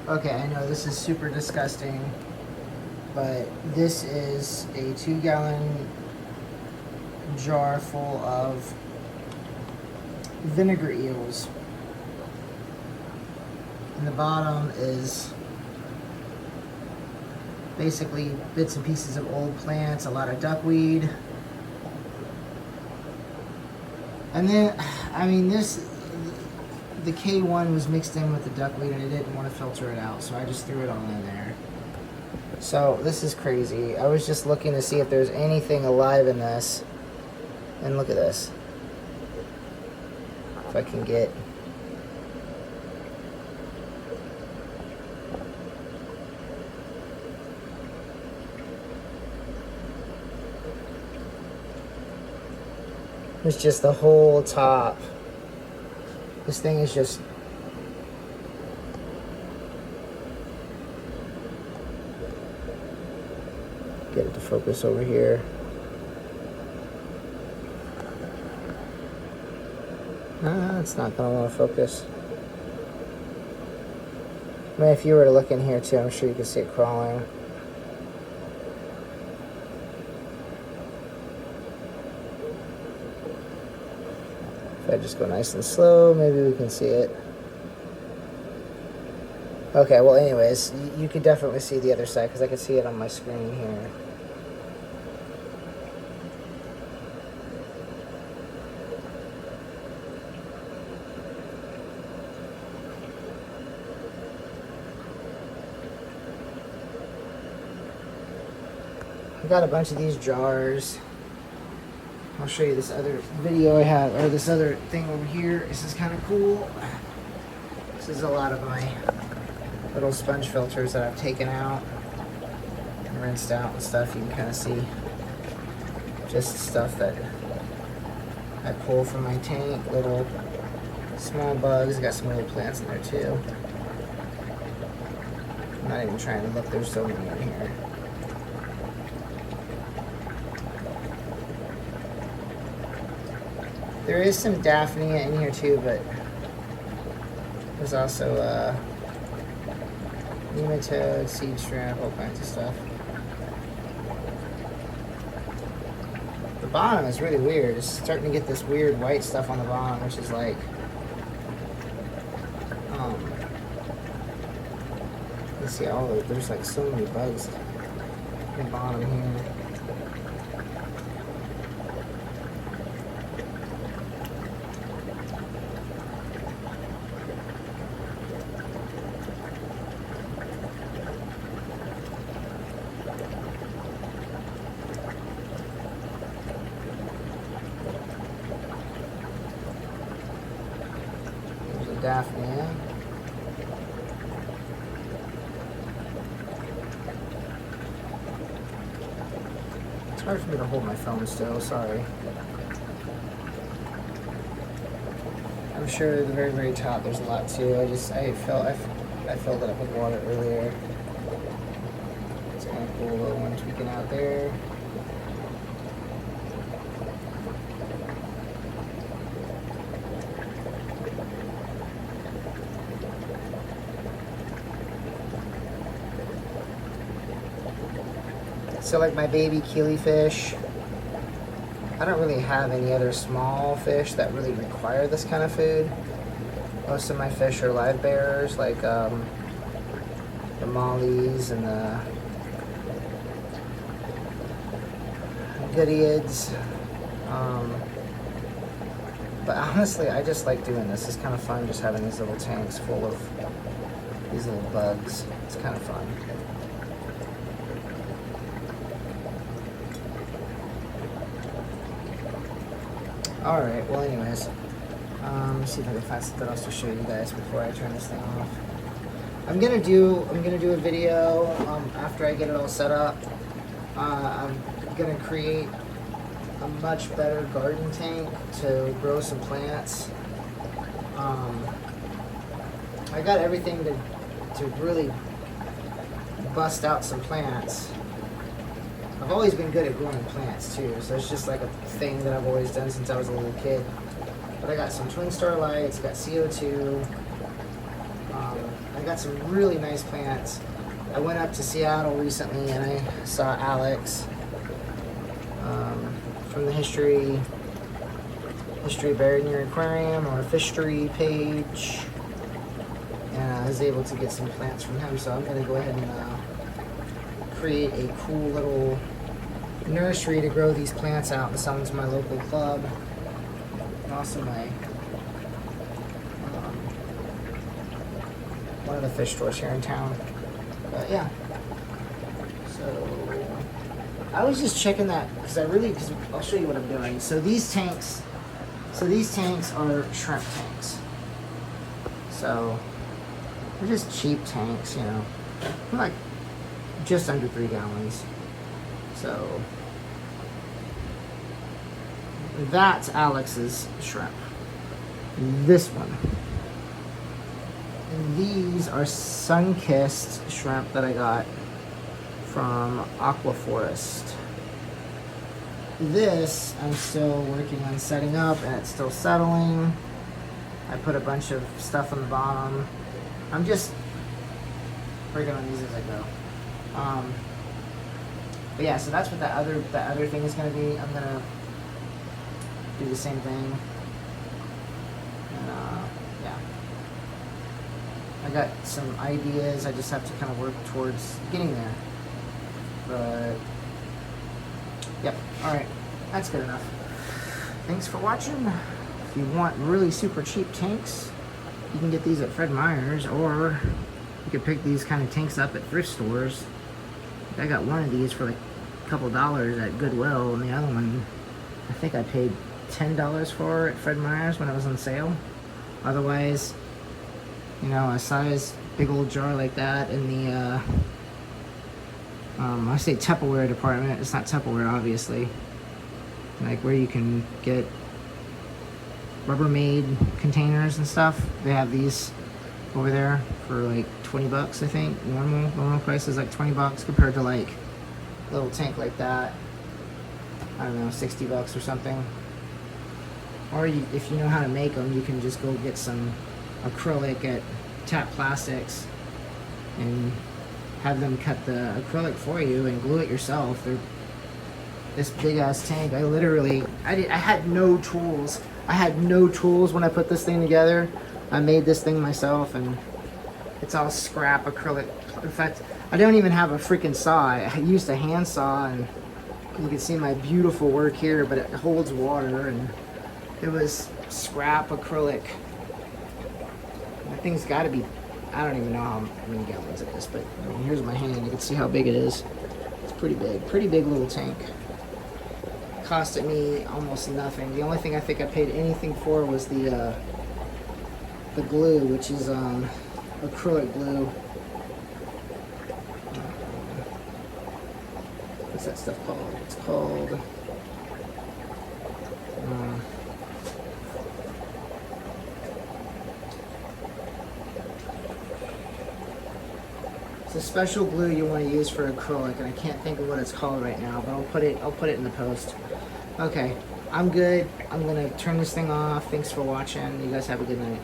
Okay, I know this is super disgusting, but this is a 2-gallon jar full of vinegar eels. And the bottom is basically bits and pieces of old plants, a lot of duckweed. And then, I mean, the K1 was mixed in with the duckweed and I didn't want to filter it out, so I just threw it all in there. So this is crazy. I was just looking to see if there's anything alive in this. And look at this. If I can get... It's just the whole top. This thing is just... Get it to focus over here. It's not going to want to focus. I mean, if you were to look in here too, I'm sure you could see it crawling. If I just go nice and slow, maybe we can see it. Okay, well anyways, you could definitely see the other side because I can see it on my screen here. I got a bunch of these jars. I'll show you this other video I have, or this other thing over here. This is kind of cool. This is a lot of my little sponge filters that I've taken out and rinsed out and stuff. You can kind of see just stuff that I pull from my tank. Little small bugs. Got some little plants in there too. I'm not even trying to look. There's so many in here. There is some Daphnia in here too, but there's also nematode, seed shrimp, all kinds of stuff. The bottom is really weird. It's starting to get this weird white stuff on the bottom, which is like, let's see, all of, there's like so many bugs in the bottom here. Daphnia. It's hard for me to hold my phone still, sorry. I'm sure at the very, very top there's a lot too. I filled it up with water earlier. It's kind of cool, little one tweaking out there. So like my baby killifish, I don't really have any other small fish that really require this kind of food. Most of my fish are live bearers, like the mollies and the goodeids. But honestly, I just like doing this. It's kind of fun just having these little tanks full of these little bugs. It's kind of fun. Alright, well anyways, let's see if I can find something else to show you guys before I turn this thing off. I'm gonna do a video after I get it all set up. I'm gonna create a much better garden tank to grow some plants. I got everything to really bust out some plants. I've always been good at growing plants too, so it's just like a thing that I've always done since I was a little kid. But I got some twin star lights, got CO2. I I got some really nice plants. I went up to Seattle recently and I saw Alex from the History Buried in Your Aquarium or Fishery page. And I was able to get some plants from him, so I'm going to go ahead and create a cool little nursery to grow these plants out and sell them to my local club. And also my one of the fish stores here in town. But yeah, so I was just checking that because I'll show you what I'm doing. So these tanks are shrimp tanks. So they're just cheap tanks, you know. They're like just under 3 gallons. So that's Alex's shrimp. This one. And these are sun-kissed shrimp that I got from Aquaforest. This I'm still working on setting up and it's still settling. I put a bunch of stuff on the bottom. I'm just working on these as I go. But yeah, so that's what that other thing is going to be. I'm going to do the same thing. And yeah. I got some ideas. I just have to kind of work towards getting there. But yep. All right. That's good enough. Thanks for watching. If you want really super cheap tanks, you can get these at Fred Meyer's, or you can pick these kind of tanks up at thrift stores. I got one of these for like a couple dollars at Goodwill, and the other one I think I paid $10 for at Fred Meyer's when it was on sale. Otherwise, you know, a size big old jar like that in the I say Tupperware department. It's not Tupperware, obviously. Like where you can get Rubbermaid containers and stuff. They have these over there for like 20 bucks, I think. Normal price is like 20 bucks compared to like a little tank like that. I don't know, 60 bucks or something. Or if you know how to make them, you can just go get some acrylic at Tap Plastics and have them cut the acrylic for you and glue it yourself. They're this big ass tank. I had no tools. I had no tools when I put this thing together. I made this thing myself, and it's all scrap acrylic. In fact, I don't even have a freaking saw. I used a hand saw, and you can see my beautiful work here, but it holds water, and it was scrap acrylic. That thing's got to be, I don't even know how many gallons it is, but I mean, here's my hand. You can see how big it is. It's pretty big little tank. Costed me almost nothing. The only thing I think I paid anything for was the glue, which is acrylic glue. What's that stuff called? It's called it's a special glue you want to use for acrylic, and I can't think of what it's called right now, but I'll put it in the post. Okay, I'm good. I'm gonna turn this thing off. Thanks for watching. You guys have a good night.